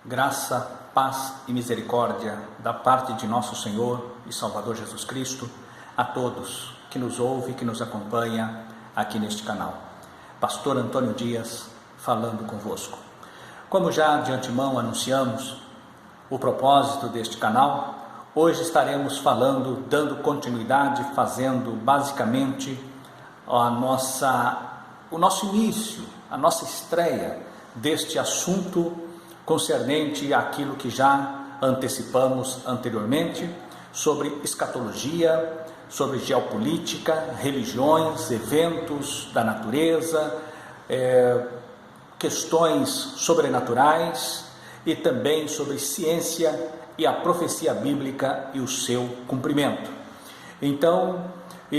Graça, paz e misericórdia da parte de nosso Senhor e Salvador Jesus Cristo a todos que nos ouvem e que nos acompanha aqui neste canal. Pastor Antônio Dias falando convosco. Como já de antemão anunciamos o propósito deste canal, hoje estaremos falando, dando continuidade, fazendo basicamente o nosso início, a nossa estreia deste assunto concernente àquilo que já antecipamos anteriormente, sobre escatologia, sobre geopolítica, religiões, eventos da natureza, questões sobrenaturais e também sobre ciência e a profecia bíblica e o seu cumprimento. Então,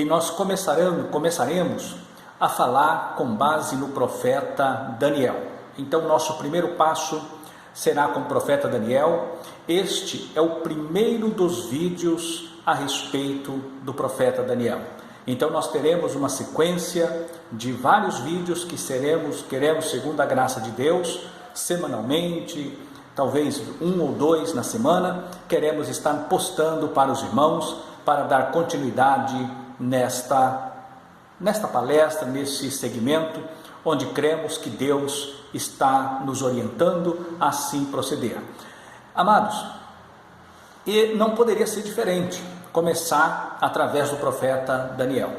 nós começaremos a falar com base no profeta Daniel. Então, nosso primeiro passo será com o profeta Daniel. Este é o primeiro dos vídeos a respeito do profeta Daniel. Então nós teremos uma sequência de vários vídeos que queremos, segundo a graça de Deus, semanalmente, talvez 1 ou 2 na semana, queremos estar postando para os irmãos, para dar continuidade nesta palestra, nesse segmento, onde cremos que Deus está nos orientando a assim proceder. Amados, e não poderia ser diferente, começar através do profeta Daniel.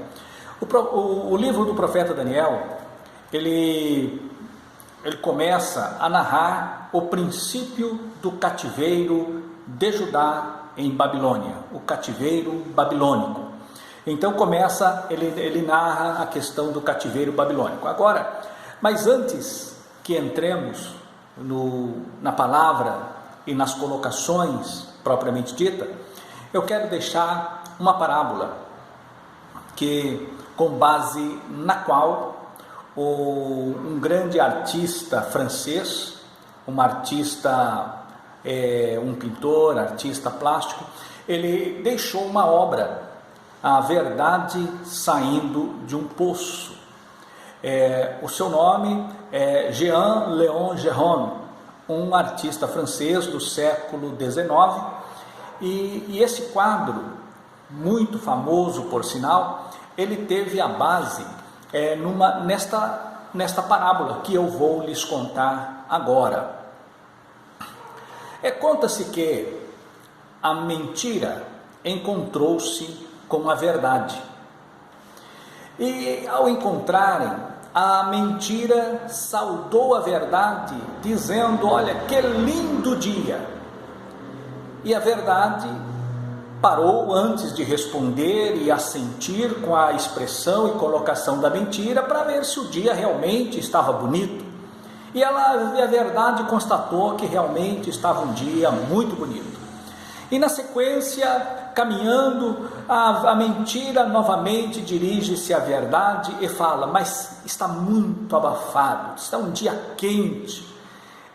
O livro do profeta Daniel, ele começa a narrar o princípio do cativeiro de Judá em Babilônia, o cativeiro babilônico. Então ele narra a questão do cativeiro babilônico. Agora, mas antes que entremos na palavra e nas colocações propriamente dita, eu quero deixar uma parábola com base na qual um grande artista francês, um pintor, artista plástico, ele deixou uma obra, A Verdade Saindo de um Poço. O seu nome é Jean-Léon Gérôme, um artista francês do século XIX, e esse quadro, muito famoso por sinal, ele teve a base nesta parábola que eu vou lhes contar agora. Conta-se que a mentira encontrou-se com a verdade, e ao encontrarem, a mentira saudou a verdade, dizendo: olha, que lindo dia! E a verdade parou antes de responder e assentir com a expressão e colocação da mentira para ver se o dia realmente estava bonito. E a verdade constatou que realmente estava um dia muito bonito. E na sequência, caminhando, a mentira novamente dirige-se à verdade e fala: mas está muito abafado, está um dia quente.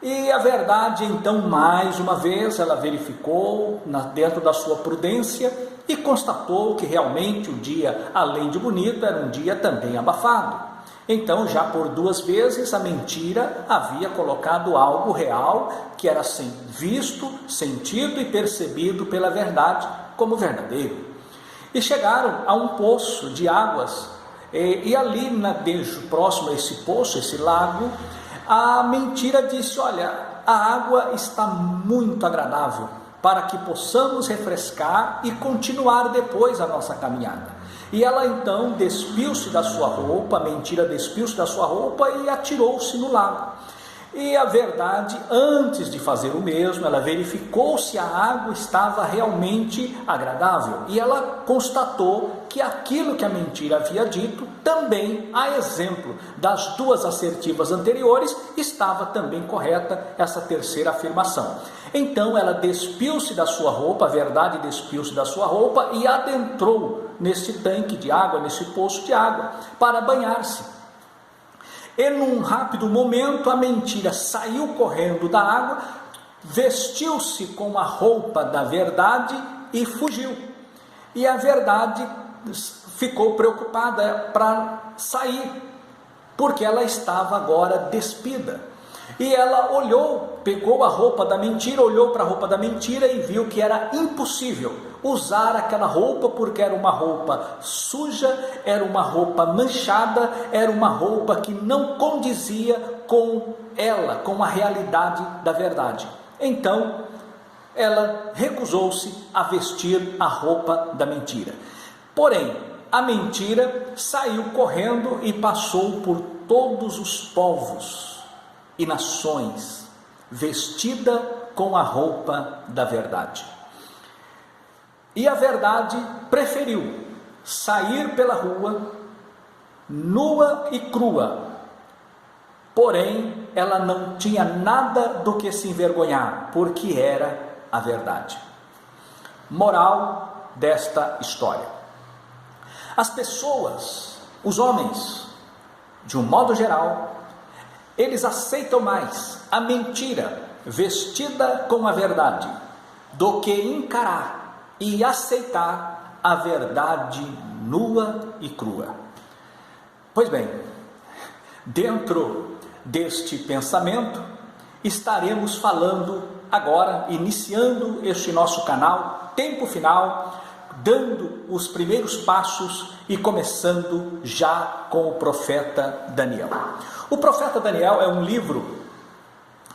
E a verdade, então, mais uma vez, ela verificou dentro da sua prudência e constatou que realmente o dia, além de bonito, era um dia também abafado. Então, já por 2 vezes, a mentira havia colocado algo real que era visto, sentido e percebido pela verdade como verdadeiro. E chegaram a um poço de águas, e ali, próximo a esse poço, esse lago, a mentira disse: olha, a água está muito agradável para que possamos refrescar e continuar depois a nossa caminhada. E ela então despiu-se da sua roupa, a mentira despiu-se da sua roupa e atirou-se no lago. E a verdade, antes de fazer o mesmo, ela verificou se a água estava realmente agradável. E ela constatou que aquilo que a mentira havia dito, também, a exemplo das 2 assertivas anteriores, estava também correta essa terceira afirmação. Então ela despiu-se da sua roupa, a verdade despiu-se da sua roupa e adentrou nesse tanque de água, nesse poço de água, para banhar-se. E num rápido momento a mentira saiu correndo da água, vestiu-se com a roupa da verdade e fugiu. E a verdade ficou preocupada para sair, porque ela estava agora despida. E ela olhou, pegou a roupa da mentira, olhou para a roupa da mentira e viu que era impossível usar aquela roupa, porque era uma roupa suja, era uma roupa manchada, era uma roupa que não condizia com ela, com a realidade da verdade. Então, ela recusou-se a vestir a roupa da mentira. Porém, a mentira saiu correndo e passou por todos os povos e nações, vestida com a roupa da verdade. E a verdade preferiu sair pela rua, nua e crua, porém ela não tinha nada do que se envergonhar, porque era a verdade. Moral desta história: as pessoas, os homens, de um modo geral, eles aceitam mais a mentira vestida com a verdade do que encarar e aceitar a verdade nua e crua. Pois bem, dentro deste pensamento, estaremos falando agora, iniciando este nosso canal, Tempo Final, dando os primeiros passos e começando já com o profeta Daniel. O profeta Daniel é um livro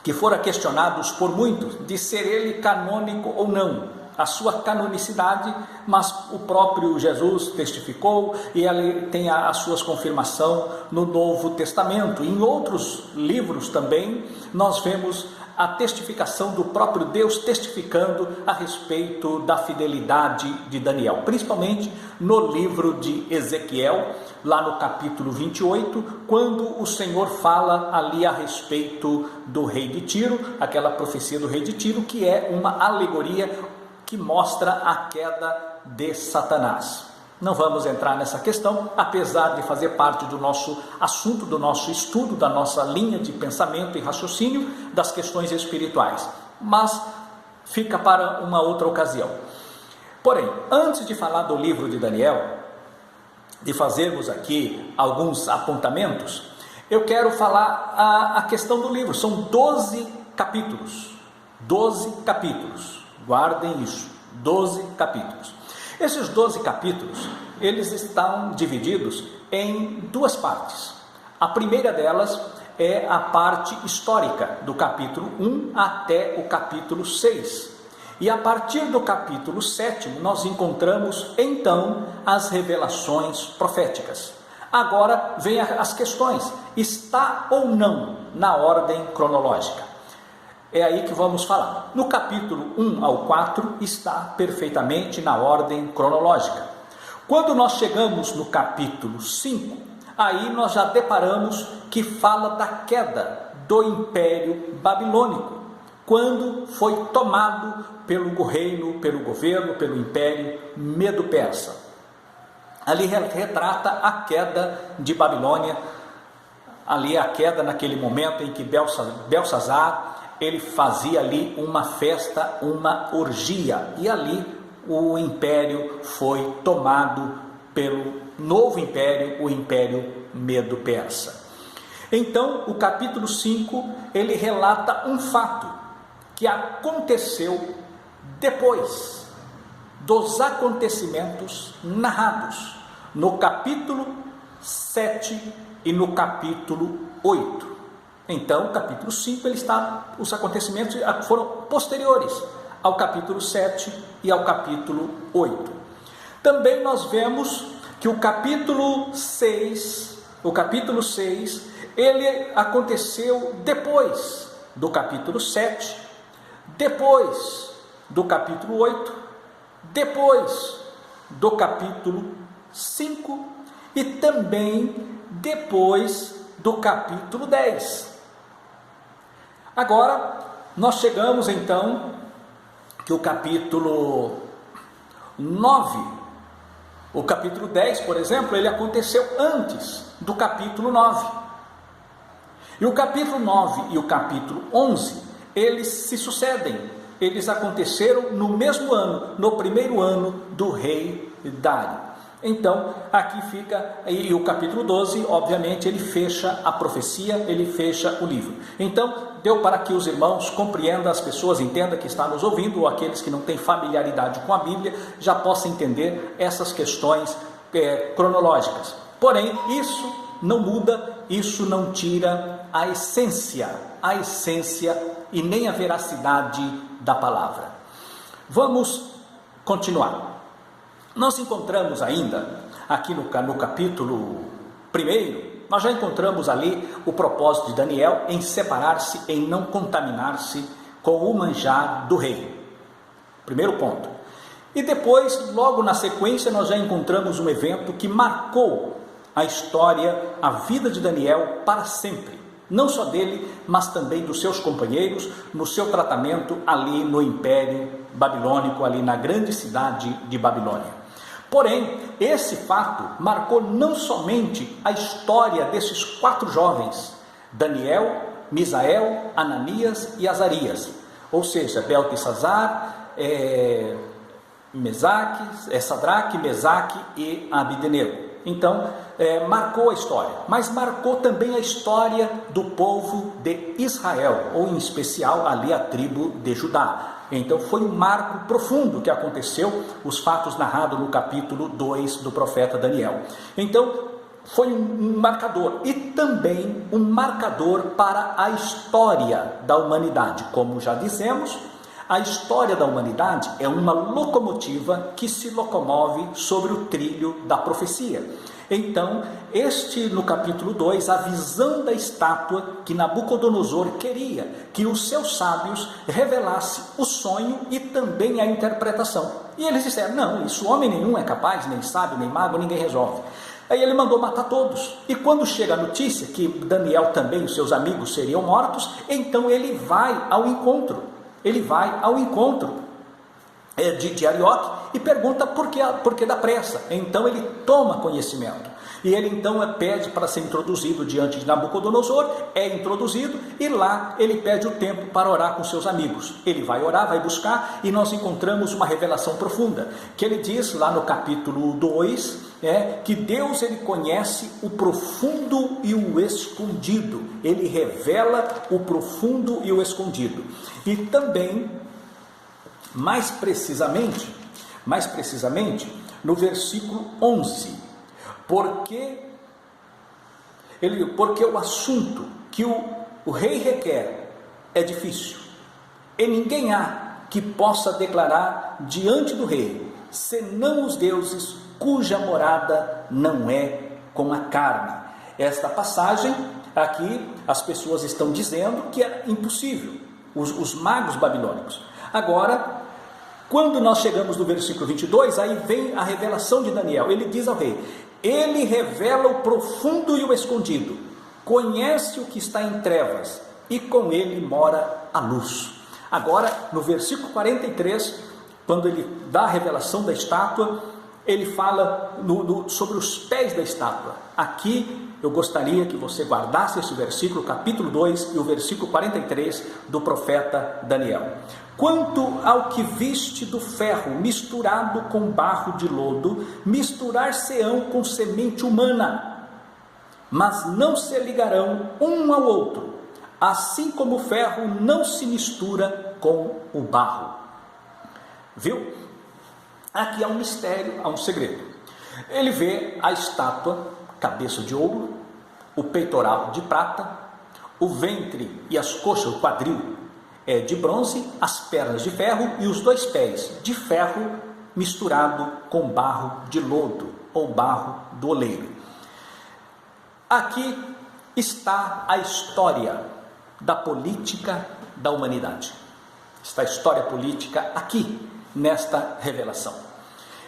que fora questionado por muitos de ser ele canônico ou não, a sua canonicidade, mas o próprio Jesus testificou e ele tem a sua confirmação no Novo Testamento. Em outros livros também nós vemos a testificação do próprio Deus testificando a respeito da fidelidade de Daniel, principalmente no livro de Ezequiel, lá no capítulo 28, quando o Senhor fala ali a respeito do rei de Tiro, aquela profecia do rei de Tiro, que é uma alegoria que mostra a queda de Satanás. Não vamos entrar nessa questão, apesar de fazer parte do nosso assunto, do nosso estudo, da nossa linha de pensamento e raciocínio das questões espirituais, mas fica para uma outra ocasião. Porém, antes de falar do livro de Daniel, de fazermos aqui alguns apontamentos, eu quero falar a questão do livro. São 12 capítulos, 12 capítulos, guardem isso, 12 capítulos. Esses 12 capítulos, eles estão divididos em duas partes. A primeira delas é a parte histórica, do capítulo 1 até o capítulo 6. E a partir do capítulo 7, nós encontramos então as revelações proféticas. Agora vem as questões: está ou não na ordem cronológica? É aí que vamos falar. No capítulo 1 ao 4 está perfeitamente na ordem cronológica. Quando nós chegamos no capítulo 5, aí nós já deparamos que fala da queda do Império Babilônico, quando foi tomado pelo reino, pelo governo, pelo Império Medo-Persa. Ali retrata a queda de Babilônia, ali a queda naquele momento em que Belsazar, ele fazia ali uma festa, uma orgia, e ali o império foi tomado pelo novo império, o Império Medo-Persa. Então, o capítulo 5, ele relata um fato que aconteceu depois dos acontecimentos narrados no capítulo 7 e no capítulo 8. Então, o capítulo 5, os acontecimentos foram posteriores ao capítulo 7 e ao capítulo 8. Também nós vemos que o capítulo 6, ele aconteceu depois do capítulo 7, depois do capítulo 8, depois do capítulo 5 e também depois do capítulo 10. Agora, nós chegamos então que o capítulo 9, o capítulo 10, por exemplo, ele aconteceu antes do capítulo 9. E o capítulo 9 e o capítulo 11, eles se sucedem, eles aconteceram no mesmo ano, no primeiro ano do rei Dário. Então, aqui fica, e o capítulo 12, obviamente, ele fecha a profecia, ele fecha o livro. Então, deu para que os irmãos compreendam, as pessoas entendam que está nos ouvindo, ou aqueles que não têm familiaridade com a Bíblia, já possam entender essas questões cronológicas. Porém, isso não muda, isso não tira a essência e nem a veracidade da palavra. Vamos continuar. Nós encontramos ainda, aqui no capítulo 1, nós já encontramos ali o propósito de Daniel em separar-se, em não contaminar-se com o manjar do rei. Primeiro ponto. E depois, logo na sequência, nós já encontramos um evento que marcou a história, a vida de Daniel para sempre. Não só dele, mas também dos seus companheiros, no seu tratamento ali no Império Babilônico, ali na grande cidade de Babilônia. Porém, esse fato marcou não somente a história desses 4 jovens, Daniel, Misael, Ananias e Azarias, ou seja, Beltesazar, Sadraque, Mesaque e Abdenego. Então, marcou a história, mas marcou também a história do povo de Israel, ou em especial ali a tribo de Judá. Então foi um marco profundo que aconteceu, os fatos narrados no capítulo 2 do profeta Daniel. Então foi um marcador, e também um marcador para a história da humanidade. Como já dissemos, a história da humanidade é uma locomotiva que se locomove sobre o trilho da profecia. Então, no capítulo 2, a visão da estátua que Nabucodonosor queria que os seus sábios revelassem o sonho e também a interpretação. E eles disseram: não, isso homem nenhum é capaz, nem sábio, nem mago, ninguém resolve. Aí ele mandou matar todos. E quando chega a notícia que Daniel também, os seus amigos seriam mortos, então ele vai ao encontro. De Arioque e pergunta por que da pressa. Então ele toma conhecimento e ele então pede para ser introduzido diante de Nabucodonosor, é introduzido e lá ele pede o tempo para orar com seus amigos. Ele vai orar, vai buscar, e nós encontramos uma revelação profunda, que ele diz lá no capítulo 2, que Deus ele conhece o profundo e o escondido, ele revela o profundo e o escondido. E também mais precisamente, no versículo 11, porque o assunto que o rei requer é difícil, e ninguém há que possa declarar diante do rei, senão os deuses cuja morada não é com a carne. Esta passagem aqui, as pessoas estão dizendo que é impossível, os magos babilônicos. Agora, quando nós chegamos no versículo 22, aí vem a revelação de Daniel. Ele diz ao rei: ele revela o profundo e o escondido, conhece o que está em trevas, e com ele mora a luz. Agora, no versículo 43, quando ele dá a revelação da estátua, ele fala sobre os pés da estátua. Aqui eu gostaria que você guardasse esse versículo, capítulo 2 e o versículo 43 do profeta Daniel. Quanto ao que viste do ferro misturado com barro de lodo, misturar-se-ão com semente humana, mas não se ligarão um ao outro, assim como o ferro não se mistura com o barro. Viu? Aqui há um mistério, há um segredo. Ele vê a estátua, cabeça de ouro, o peitoral de prata, o ventre e as coxas, o quadril de bronze, as pernas de ferro e os 2 pés de ferro misturado com barro de lodo ou barro do oleiro. Aqui está a história da política da humanidade. Está a história política aqui, nesta revelação.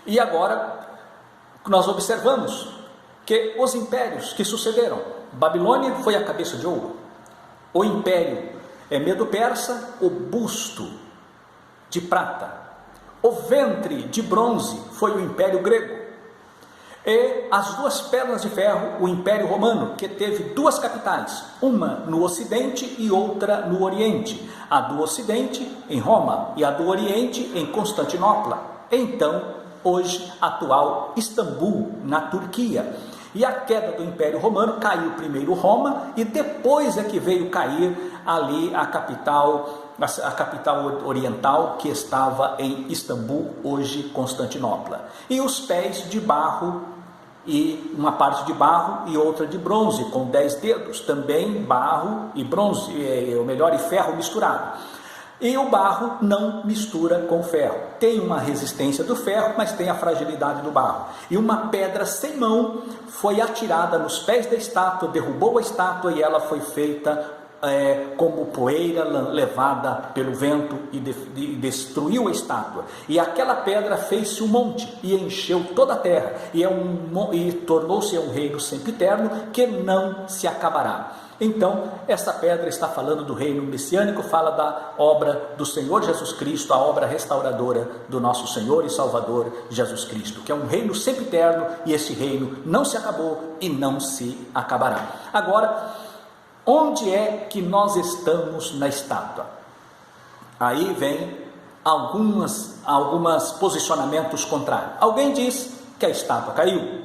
E agora nós observamos que os impérios que sucederam, Babilônia foi a cabeça de ouro, o império Medo-Persa, o busto de prata, o ventre de bronze foi o império grego, e as 2 pernas de ferro, o império romano, que teve 2 capitais, uma no ocidente e outra no oriente, a do ocidente em Roma e a do oriente em Constantinopla. Então hoje atual Istambul, na Turquia. E a queda do Império Romano, caiu primeiro Roma e depois é que veio cair ali a capital oriental, que estava em Istambul, hoje Constantinopla. E os pés de barro, e uma parte de barro e outra de bronze, com 10 dedos, também barro e bronze, e ferro misturado. E o barro não mistura com o ferro. Tem uma resistência do ferro, mas tem a fragilidade do barro. E uma pedra sem mão foi atirada nos pés da estátua, derrubou a estátua e ela foi feita como poeira levada pelo vento e destruiu a estátua. E aquela pedra fez-se um monte e encheu toda a terra. E tornou-se um reino sempiterno que não se acabará. Então, essa pedra está falando do reino messiânico, fala da obra do Senhor Jesus Cristo, a obra restauradora do nosso Senhor e Salvador Jesus Cristo, que é um reino sempiterno, e esse reino não se acabou e não se acabará. Agora, onde é que nós estamos na estátua? Aí vem alguns posicionamentos contrários. Alguém diz que a estátua caiu,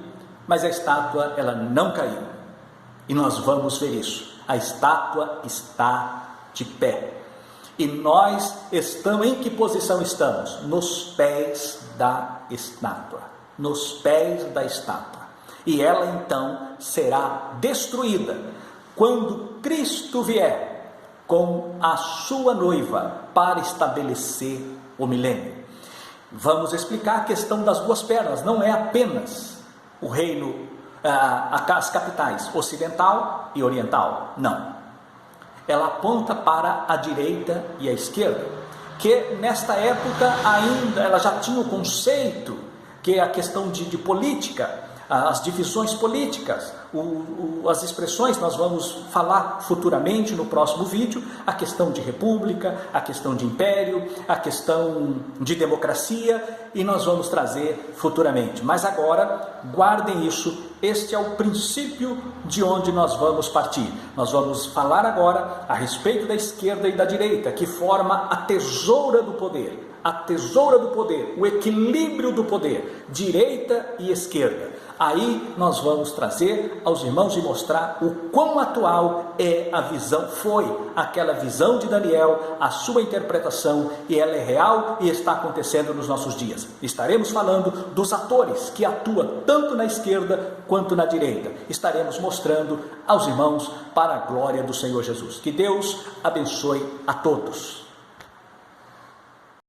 mas a estátua ela não caiu. E nós vamos ver isso. A estátua está de pé. E nós estamos, em que posição estamos? Nos pés da estátua. Nos pés da estátua. E ela então será destruída quando Cristo vier com a sua noiva para estabelecer o milênio. Vamos explicar a questão das duas pernas. Não é apenas o reino, as capitais ocidental e oriental, não. Ela aponta para a direita e a esquerda, que nesta época ainda ela já tinha o conceito, que é a questão de política, as divisões políticas, as expressões, nós vamos falar futuramente no próximo vídeo, a questão de república, a questão de império, a questão de democracia, e nós vamos trazer futuramente. Mas agora, guardem isso, este é o princípio de onde nós vamos partir. Nós vamos falar agora a respeito da esquerda e da direita, que forma a tesoura do poder. A tesoura do poder, o equilíbrio do poder, direita e esquerda. Aí nós vamos trazer aos irmãos e mostrar o quão atual é a visão, foi aquela visão de Daniel, a sua interpretação, e ela é real e está acontecendo nos nossos dias. Estaremos falando dos atores que atuam tanto na esquerda quanto na direita. Estaremos mostrando aos irmãos para a glória do Senhor Jesus. Que Deus abençoe a todos.